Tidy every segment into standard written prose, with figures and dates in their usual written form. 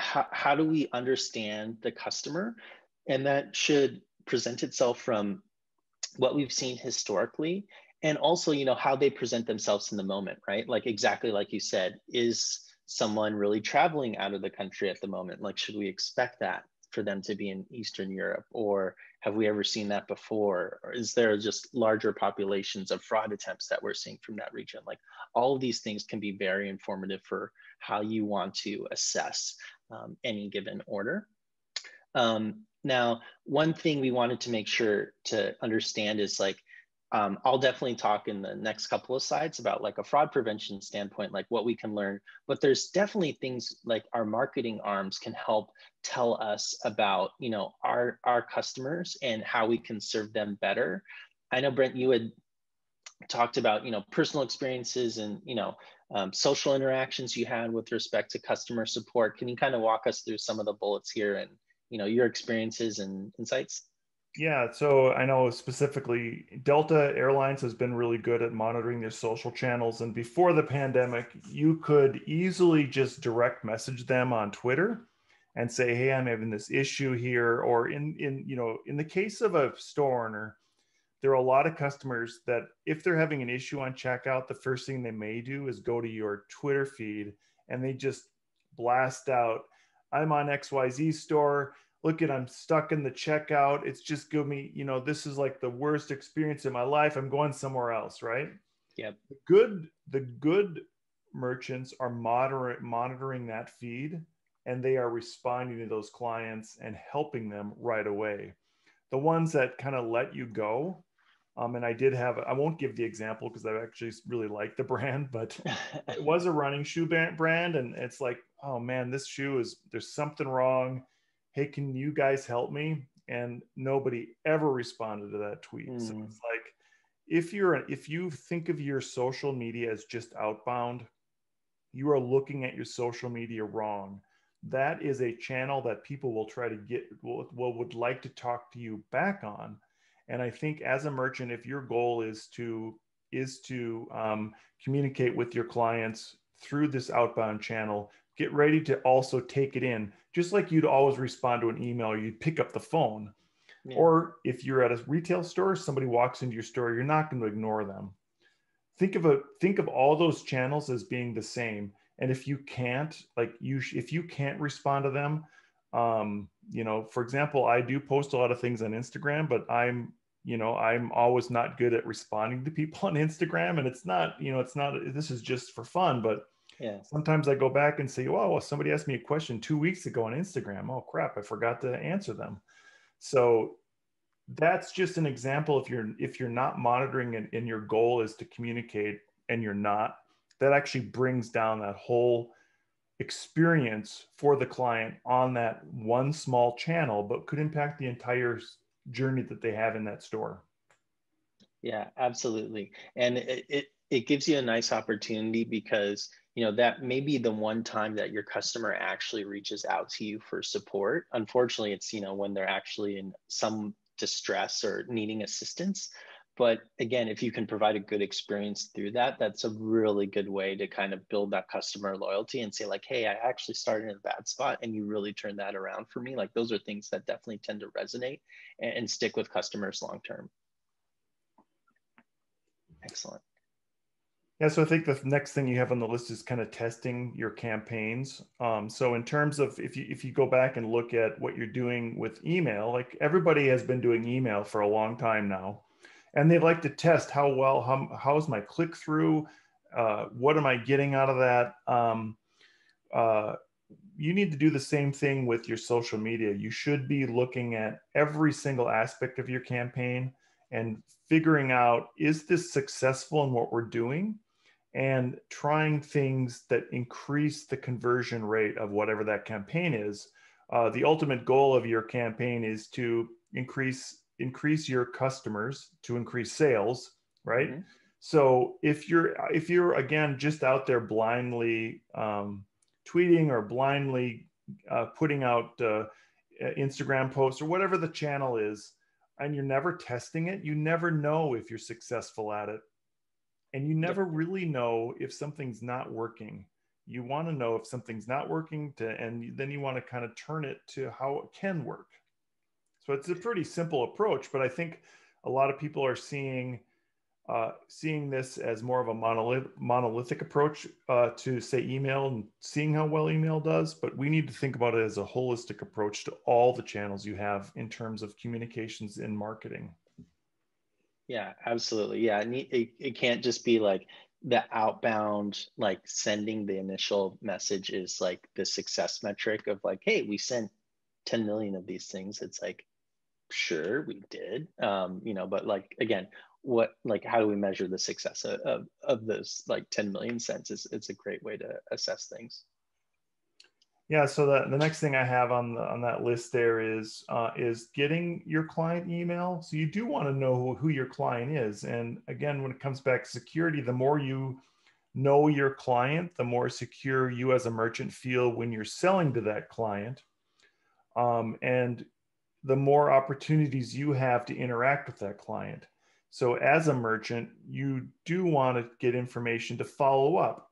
how do we understand the customer? And that should present itself from what we've seen historically, and also, how they present themselves in the moment, right? Like exactly like you said, is someone really traveling out of the country at the moment? Like, should we expect that for them to be in Eastern Europe? Or have we ever seen that before? Or is there just larger populations of fraud attempts that we're seeing from that region? Like, all of these things can be very informative for how you want to assess any given order. Now, one thing we wanted to make sure to understand is like, I'll definitely talk in the next couple of slides about like a fraud prevention standpoint, like what we can learn, but there's definitely things like our marketing arms can help tell us about, our customers and how we can serve them better. I know, Brent, you had talked about, personal experiences and, social interactions you had with respect to customer support. Can you kind of walk us through some of the bullets here and, your experiences and insights? Yeah, so I know specifically Delta Airlines has been really good at monitoring their social channels. And before the pandemic, you could easily just direct message them on Twitter and say, "Hey, I'm having this issue here." Or in the case of a store owner, there are a lot of customers that if they're having an issue on checkout, the first thing they may do is go to your Twitter feed and they just blast out, "I'm on XYZ store. Look at, I'm stuck in the checkout. It's just give me, this is like the worst experience in my life. I'm going somewhere else," right? Yep. The good merchants are monitoring that feed, and they are responding to those clients and helping them right away. The ones that kind of let you go, and I won't give the example because I actually really like the brand, but it was a running shoe brand. And it's like, "Oh man, there's something wrong. Hey, can you guys help me?" And nobody ever responded to that tweet. So Mm, it's like, if you think of your social media as just outbound, you are looking at your social media wrong. That is a channel that people will try to would like to talk to you back on. And I think as a merchant, if your goal is to communicate with your clients through this outbound channel, get ready to also take it in. Just like you'd always respond to an email, you'd pick up the phone. yeah. Or if you're at a retail store, somebody walks into your store, you're not going to ignore them. Think of all those channels as being the same. And if you can't, if you can't respond to them, for example, I do post a lot of things on Instagram, but I'm always not good at responding to people on Instagram. And this is just for fun, but Yeah. sometimes I go back and say, "Oh, well, somebody asked me a question 2 weeks ago on Instagram. Oh crap, I forgot to answer them." So that's just an example. If you're not monitoring and your goal is to communicate and you're not, that actually brings down that whole experience for the client on that one small channel, but could impact the entire journey that they have in that store. Yeah, absolutely. And it gives you a nice opportunity because, that may be the one time that your customer actually reaches out to you for support. Unfortunately, it's, when they're actually in some distress or needing assistance. But again, if you can provide a good experience through that, that's a really good way to kind of build that customer loyalty and say like, "Hey, I actually started in a bad spot and you really turned that around for me." Like, those are things that definitely tend to resonate and stick with customers long term. Excellent. Yeah, so I think the next thing you have on the list is kind of testing your campaigns. So in terms of if you go back and look at what you're doing with email, like everybody has been doing email for a long time now, and they like to test how's my click through, what am I getting out of that? Uh, you need to do the same thing with your social media. You should be looking at every single aspect of your campaign and figuring out, is this successful in what we're doing? And trying things that increase the conversion rate of whatever that campaign is. The ultimate goal of your campaign is to increase your customers to increase sales, right? Mm-hmm. So if you're again just out there blindly tweeting or blindly putting out Instagram posts or whatever the channel is, and you're never testing it, you never know if you're successful at it. And you Yep. never really know if something's not working. you want to know if something's not working and then you want to kind of turn it to how it can work. So it's a pretty simple approach, but I think a lot of people are seeing this as more of a monolithic approach to say email and seeing how well email does, but we need to think about it as a holistic approach to all the channels you have in terms of communications in marketing. Yeah, absolutely. Yeah, it can't just be like the outbound, like sending the initial message is like the success metric of like, hey, we sent 10 million of these things. It's like, sure, we did, but like, again, how do we measure the success of those like 10 million cents? It's a great way to assess things. Yeah, so the next thing I have on that list there is getting your client email. So you do want to know who your client is. And again, when it comes back to security, the more you know your client, the more secure you as a merchant feel when you're selling to that client. And the more opportunities you have to interact with that client. So as a merchant, you do want to get information to follow up.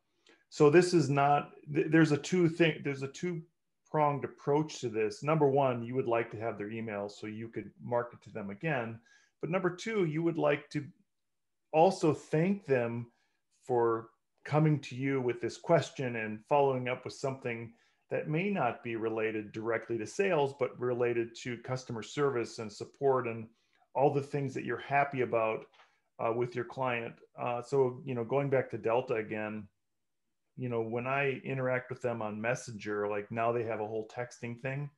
So this is not, there's a two-pronged approach to this. Number one, you would like to have their email so you could market to them again. But number two, you would like to also thank them for coming to you with this question and following up with something that may not be related directly to sales, but related to customer service and support and all the things that you're happy about with your client. So, going back to Delta again, when I interact with them on Messenger, like now they have a whole texting thing,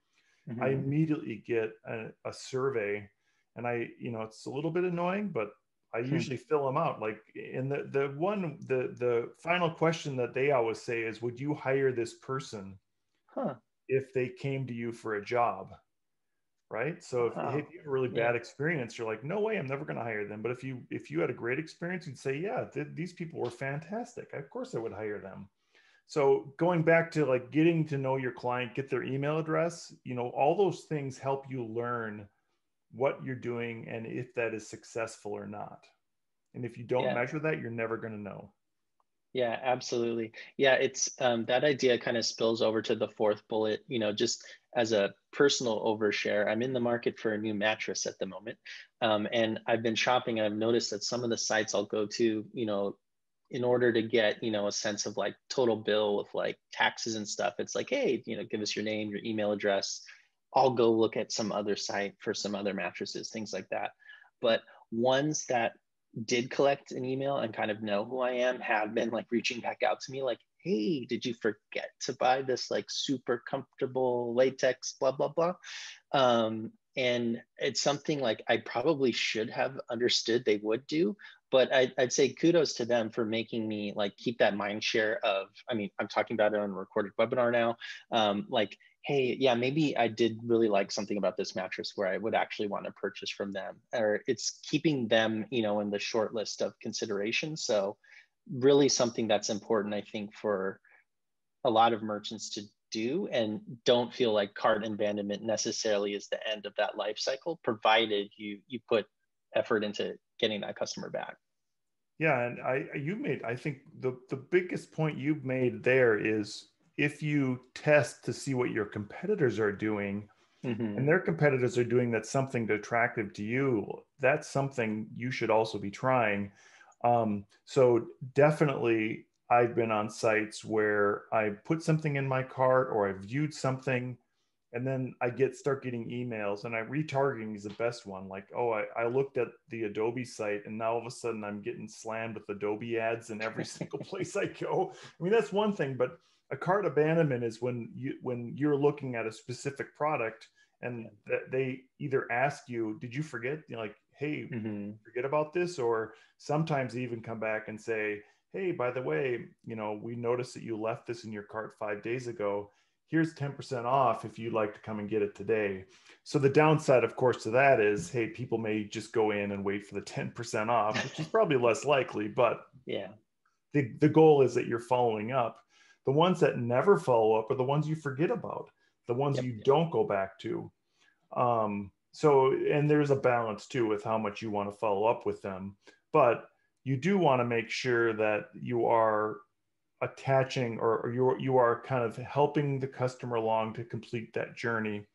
I immediately get a survey, and it's a little bit annoying, but I usually fill them out. Like in the final question that they always say is, would you hire this person if they came to you for a job? Right. So if you have a really bad experience, you're like, no way, I'm never going to hire them. But if you had a great experience, you'd say, yeah, these people were fantastic. Of course I would hire them. So going back to like getting to know your client, get their email address, all those things help you learn what you're doing and if that is successful or not. And if you don't measure that, you're never going to know. Yeah, absolutely. Yeah, it's that idea kind of spills over to the fourth bullet, just as a personal overshare. I'm in the market for a new mattress at the moment. And I've been shopping and I've noticed that some of the sites I'll go to, in order to get, a sense of like total bill with like taxes and stuff, it's like, hey, give us your name, your email address. I'll go look at some other site for some other mattresses, things like that. But ones that did collect an email and kind of know who I am have been like reaching back out to me like, hey, did you forget to buy this like super comfortable latex, blah, blah, blah. And it's something like I probably should have understood they would do, but I'd say kudos to them for making me like keep that mind share of, I'm talking about it on a recorded webinar now. Like, hey, yeah, maybe I did really like something about this mattress where I would actually want to purchase from them, or it's keeping them, in the short list of considerations. So really something that's important, I think, for a lot of merchants to do, and don't feel like cart abandonment necessarily is the end of that life cycle, provided you put effort into getting that customer back. Yeah, and I think the biggest point you've made there is if you test to see what your competitors are doing, and their competitors are doing that's something attractive to you, that's something you should also be trying. So definitely, I've been on sites where I put something in my cart or I viewed something, and then I start getting emails, and retargeting is the best one. Like, oh, I looked at the Adobe site, and now all of a sudden I'm getting slammed with Adobe ads in every single place I go. I mean, that's one thing, but a cart abandonment is when you're looking at a specific product and they either ask you, did you forget? Like, hey, forget about this, or sometimes they even come back and say, hey, by the way, we noticed that you left this in your cart 5 days ago. Here's 10% off if you'd like to come and get it today. So the downside, of course, to that is, hey, people may just go in and wait for the 10% off, which is probably less likely, but the goal is that you're following up. The ones that never follow up are the ones you forget about, the ones you don't go back to. And there's a balance too with how much you want to follow up with them, but you do want to make sure that you are attaching, or you are kind of helping the customer along to complete that journey.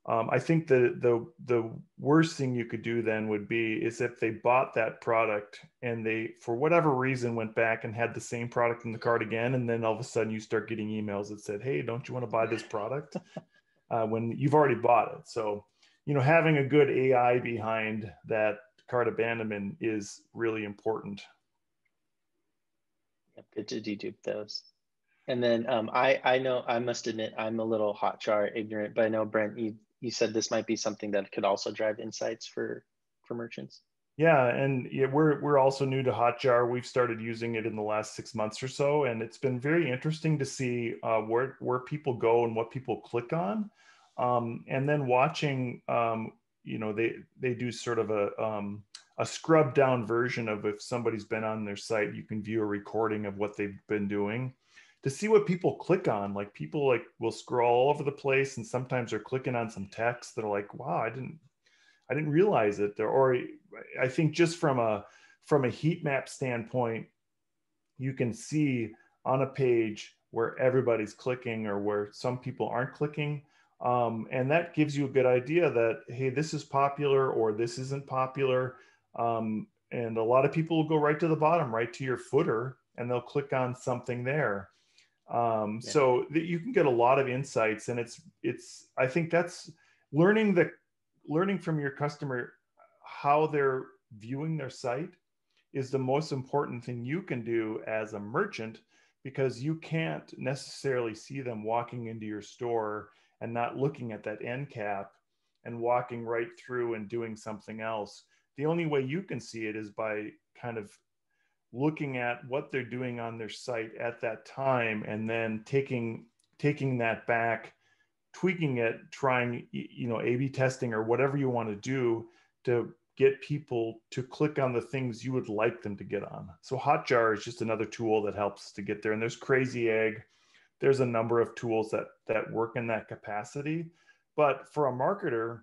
I think the worst thing you could do then would be is if they bought that product and they, for whatever reason, went back and had the same product in the cart again, and then all of a sudden you start getting emails that said, "Hey, don't you want to buy this product?" When you've already bought it. So, having a good AI behind that cart abandonment is really important. Yep, good to dedupe those. And then I know, I must admit, I'm a little Hotjar ignorant, but I know, Brent, you said this might be something that could also drive insights for merchants. Yeah, and yeah, we're also new to Hotjar. We've started using it in the last 6 months or so, and it's been very interesting to see where people go and what people click on, and then watching. They do sort of a scrubbed down version of, if somebody's been on their site, you can view a recording of what they've been doing to see what people click on. Like, people will scroll all over the place, and sometimes they're clicking on some text that are like, wow, I didn't realize it. Or I think just from a heat map standpoint, you can see on a page where everybody's clicking or where some people aren't clicking. And that gives you a good idea that, hey, this is popular or this isn't popular. And a lot of people will go right to the bottom, right to your footer, and they'll click on something there. Yeah. So that you can get a lot of insights. And I think that's learning from your customer how they're viewing their site is the most important thing you can do as a merchant, because you can't necessarily see them walking into your store and not looking at that end cap and walking right through and doing something else. The only way you can see it is by kind of looking at what they're doing on their site at that time, and then taking that back, tweaking it, trying, A/B testing or whatever you want to do to get people to click on the things you would like them to get on. So Hotjar is just another tool that helps to get there. And there's Crazy Egg. There's a number of tools that work in that capacity. But for a marketer,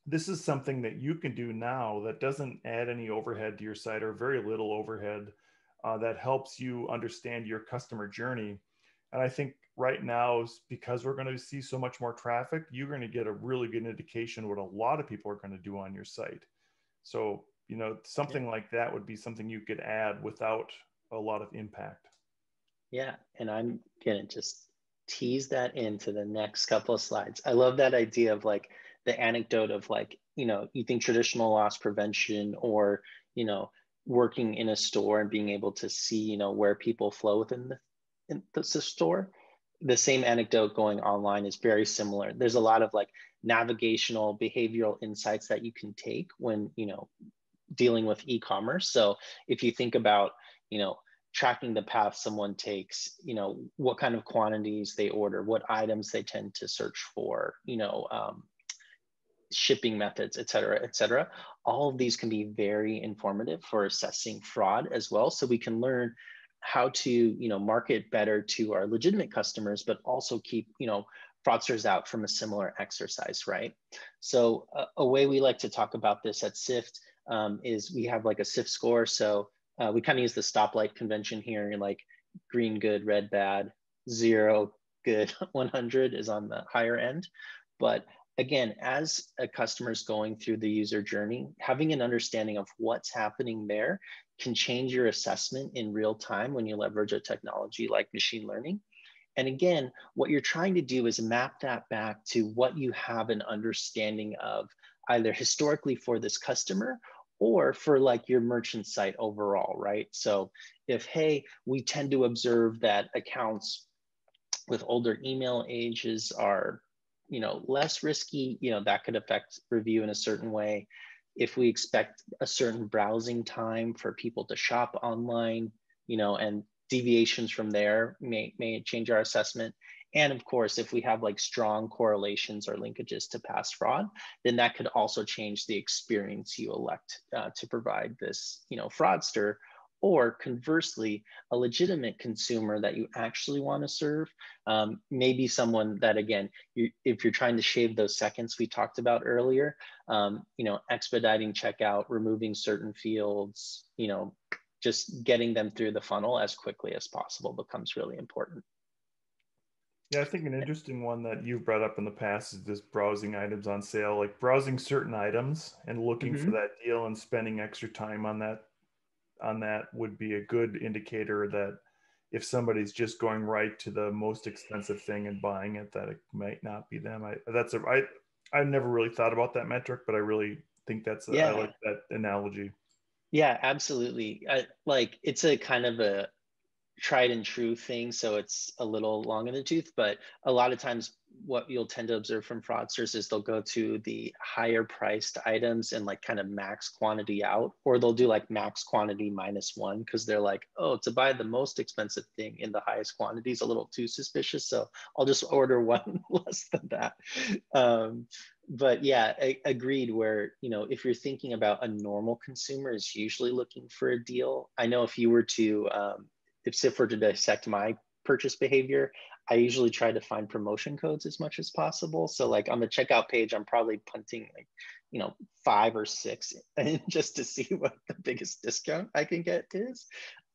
this is something that you can do now that doesn't add any overhead to your site, or very little overhead, that helps you understand your customer journey. And I think right now, because we're going to see so much more traffic, you're going to get a really good indication what a lot of people are going to do on your site. So, something like that would be something you could add without a lot of impact. Yeah, and I'm gonna just tease that into the next couple of slides. I love that idea of like the anecdote of like, you think traditional loss prevention, or, working in a store and being able to see, where people flow within the store. The same anecdote going online is very similar. There's a lot of like navigational behavioral insights that you can take when, dealing with e-commerce. So if you think about, tracking the path someone takes, what kind of quantities they order, what items they tend to search for, shipping methods, et cetera, et cetera. All of these can be very informative for assessing fraud as well. So we can learn how to, market better to our legitimate customers, but also keep, fraudsters out from a similar exercise, right? So a way we like to talk about this at SIFT is we have like a SIFT score. So we kind of use the stoplight convention here. You're like green, good, red, bad, 0, good, 100 is on the higher end. But again, as a customer is going through the user journey, having an understanding of what's happening there can change your assessment in real time when you leverage a technology like machine learning. And again, what you're trying to do is map that back to what you have an understanding of, either historically for this customer or for like your merchant site overall, right? So if, hey, we tend to observe that accounts with older email ages are, less risky, that could affect review in a certain way. If we expect a certain browsing time for people to shop online, and deviations from there may change our assessment. And of course, if we have like strong correlations or linkages to past fraud, then that could also change the experience you elect to provide this, fraudster. Or conversely, a legitimate consumer that you actually want to serve, maybe someone that, again, if you're trying to shave those seconds we talked about earlier, expediting checkout, removing certain fields, just getting them through the funnel as quickly as possible becomes really important. Yeah, I think an interesting one that you've brought up in the past is just browsing items on sale, like browsing certain items and looking for Mm-hmm. that deal and spending extra time on that would be a good indicator that if somebody's just going right to the most expensive thing and buying it, that it might not be them. I never really thought about that metric, but I really think I Yeah. like that analogy. Yeah, absolutely. Like it's a kind of a tried and true thing, so it's a little long in the tooth, but a lot of times what you'll tend to observe from fraudsters is they'll go to the higher priced items and like kind of max quantity out, or they'll do like max quantity -1 because they're like, oh, to buy the most expensive thing in the highest quantity is a little too suspicious, so I'll just order one less than that. But yeah, agreed, where, you know, if you're thinking about a normal consumer is usually looking for a deal. I know if you were to if SIFT were to dissect my purchase behavior, I usually try to find promotion codes as much as possible. So like on the checkout page, I'm probably punting like, you know, 5 or 6 just to see what the biggest discount I can get is.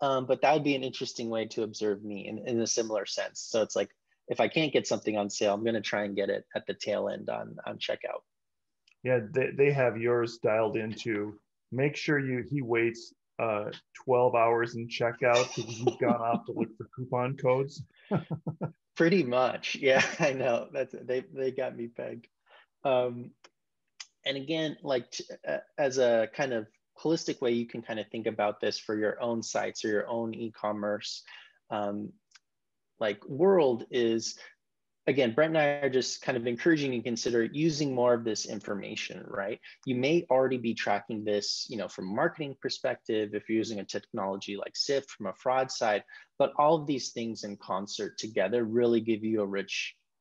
But that would be an interesting way to observe me in a similar sense. So it's like, if I can't get something on sale, I'm going to try and get it at the tail end on checkout. Yeah, they have yours dialed into make sure he waits 12 hours in checkout because he's gone off to look for coupon codes. Pretty much. Yeah, I know. They got me pegged. Um, and again, like as a kind of holistic way, you can kind of think about this for your own sites or your own e-commerce like world is, again, Brent and I are just kind of encouraging you to consider using more of this information, right? You may already be tracking this, you know, from a marketing perspective, if you're using a technology like SIFT from a fraud side, but all of these things in concert together really give you a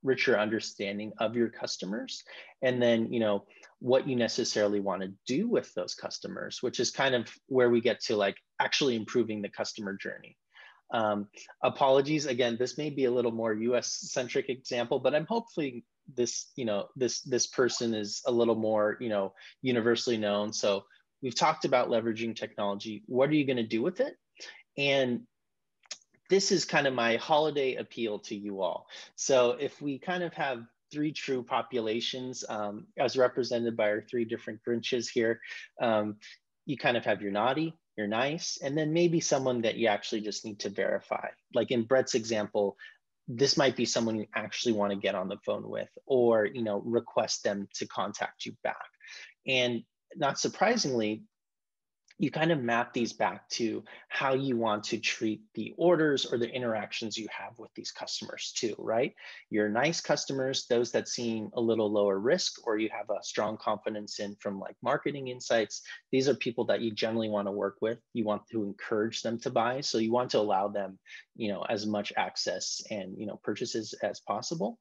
richer understanding of your customers. And then, you know, what you necessarily want to do with those customers, which is kind of where we get to like actually improving the customer journey. Apologies again, this may be a little more US centric example, but I'm hopefully this, you know, this person is a little more, you know, universally known. So we've talked about leveraging technology. What are you going to do with it? And this is kind of my holiday appeal to you all. So if we kind of have 3 true populations as represented by our 3 different Grinches here, you kind of have your naughty, you're nice, and then maybe someone that you actually just need to verify. Like in Brett's example, this might be someone you actually want to get on the phone with, or, you know, request them to contact you back. And not surprisingly, you kind of map these back to how you want to treat the orders or the interactions you have with these customers too, right? Your nice customers, those that seem a little lower risk or you have a strong confidence in from like marketing insights, these are people that you generally want to work with. You want to encourage them to buy. So you want to allow them, you know, as much access and, you know, purchases as possible.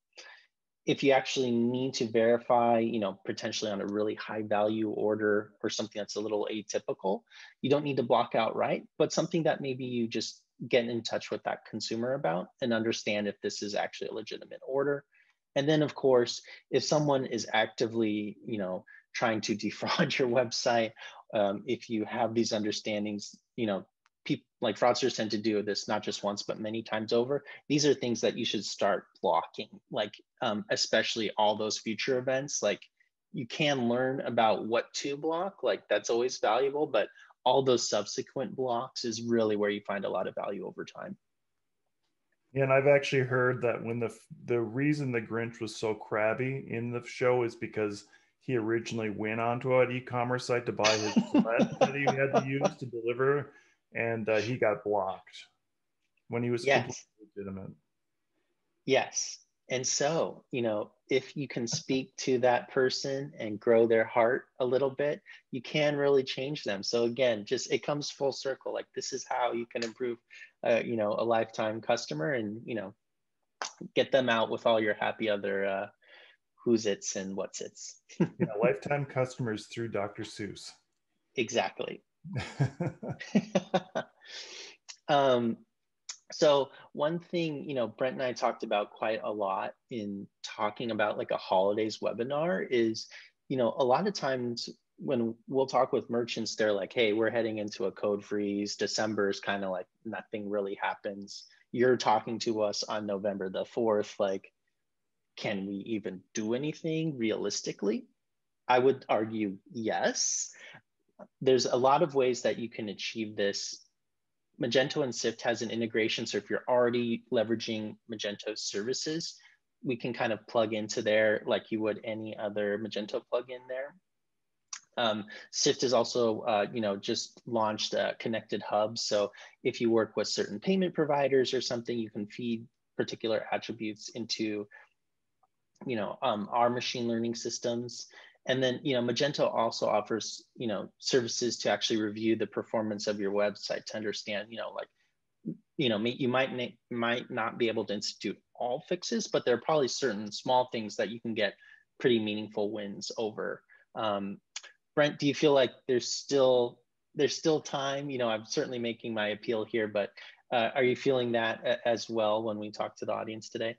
If you actually need to verify, you know, potentially on a really high value order or something that's a little atypical, you don't need to block out, right? But something that maybe you just get in touch with that consumer about and understand if this is actually a legitimate order. And then of course, if someone is actively, you know, trying to defraud your website, if you have these understandings, you know, people like fraudsters tend to do this not just once but many times over. These are things that you should start blocking, like especially all those future events. Like you can learn about what to block, like that's always valuable, but all those subsequent blocks is really where you find a lot of value over time. And I've actually heard that when the reason the Grinch was so crabby in the show is because he originally went onto an e-commerce site to buy his sled that he had to use to deliver, and he got blocked when he was completely Yes. legitimate. Yes. And so, you know, if you can speak to that person and grow their heart a little bit, you can really change them. So again, just it comes full circle. Like this is how you can improve, you know, a lifetime customer and, you know, get them out with all your happy other who's its and what's its. Yeah, lifetime customers through Dr. Seuss. Exactly. um, So one thing, you know, Brent and I talked about quite a lot in talking about like a holidays webinar is, you know, a lot of times when we'll talk with merchants, they're like, hey, we're heading into a code freeze. December is kind of like nothing really happens. You're talking to us on November the 4th. Like, can we even do anything realistically? I would argue yes. There's a lot of ways that you can achieve this. Magento and SIFT has an integration. So if you're already leveraging Magento's services, we can kind of plug into there like you would any other Magento plugin there. SIFT is also, just launched a connected hub. So if you work with certain payment providers or something, you can feed particular attributes into, our machine learning systems. And then, Magento also offers, services to actually review the performance of your website to understand, you might not be able to institute all fixes, but there are probably certain small things that you can get pretty meaningful wins over. Brent, do you feel like there's still time? I'm certainly making my appeal here, but are you feeling that as well when we talk to the audience today?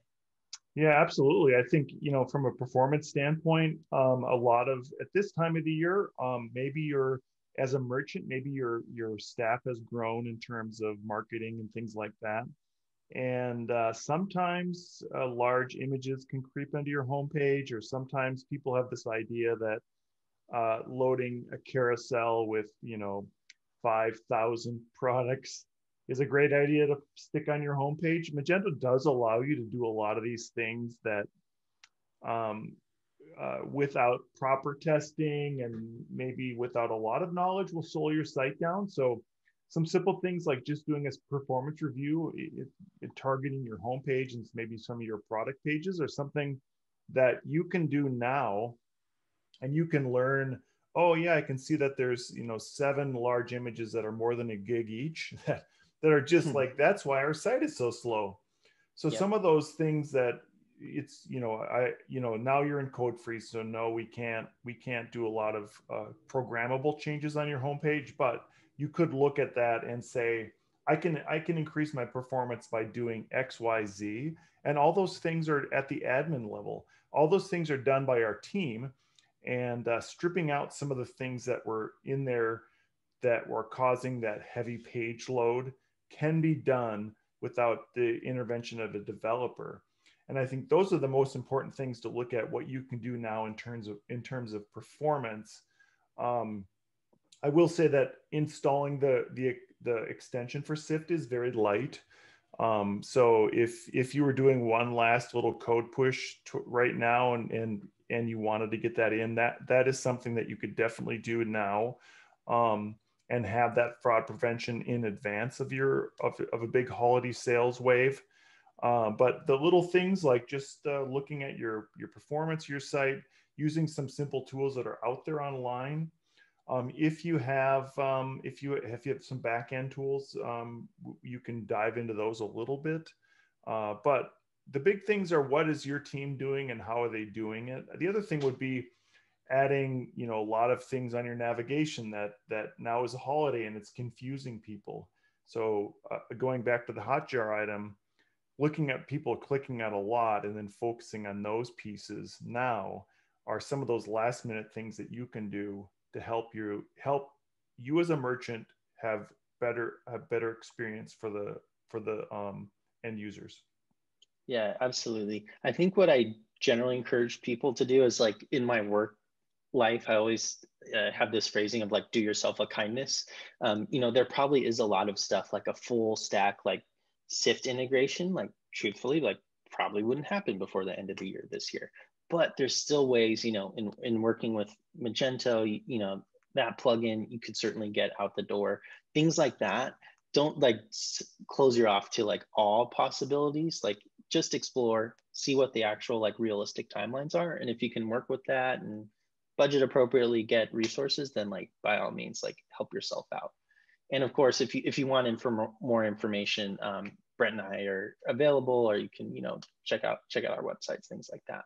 Yeah, absolutely. I think, from a performance standpoint, a lot of at this time of the year, maybe you're as a merchant, maybe your staff has grown in terms of marketing and things like that. And sometimes large images can creep into your homepage, or sometimes people have this idea that loading a carousel with 5,000 products is a great idea to stick on your homepage. Magento does allow you to do a lot of these things that without proper testing and maybe without a lot of knowledge will slow your site down. So some simple things like just doing a performance review, targeting your homepage and maybe some of your product pages are something that you can do now. And you can learn, oh yeah, I can see that there's 7 large images that are more than a gig each that are just like, that's why our site is so slow. So Yep. some of those things that it's now you're in code freeze, so no, we can't do a lot of programmable changes on your homepage, but you could look at that and say, I can increase my performance by doing XYZ, and all those things are at the admin level. All those things are done by our team, and stripping out some of the things that were in there that were causing that heavy page load can be done without the intervention of a developer. And I think those are the most important things to look at what you can do now in terms of performance. I will say that installing the extension for SIFT is very light. So if you were doing one last little code push right now and you wanted to get that in, that is something that you could definitely do now, and have that fraud prevention in advance of a big holiday sales wave. But the little things like just looking at your performance, your site, using some simple tools that are out there online. If you have some back end tools, you can dive into those a little bit. But the big things are, what is your team doing and how are they doing it? The other thing would be adding, a lot of things on your navigation that now is a holiday and it's confusing people. So going back to the Hotjar item, looking at people clicking on a lot and then focusing on those pieces now are some of those last minute things that you can do to help you as a merchant have better experience for the end users. Yeah, absolutely. I think what I generally encourage people to do is, like, in my work life, I always have this phrasing of like, do yourself a kindness. There probably is a lot of stuff like a full stack, like SIFT integration, like truthfully, like probably wouldn't happen before the end of the year this year. But there's still ways, in working with Magento, that plugin, you could certainly get out the door. Things like that. Don't like close your off to like all possibilities. Like, just explore, see what the actual like realistic timelines are. And if you can work with that and budget appropriately, get resources, then like by all means, like help yourself out. And of course, if you want more information, Brent and I are available, or you can check out our websites, things like that.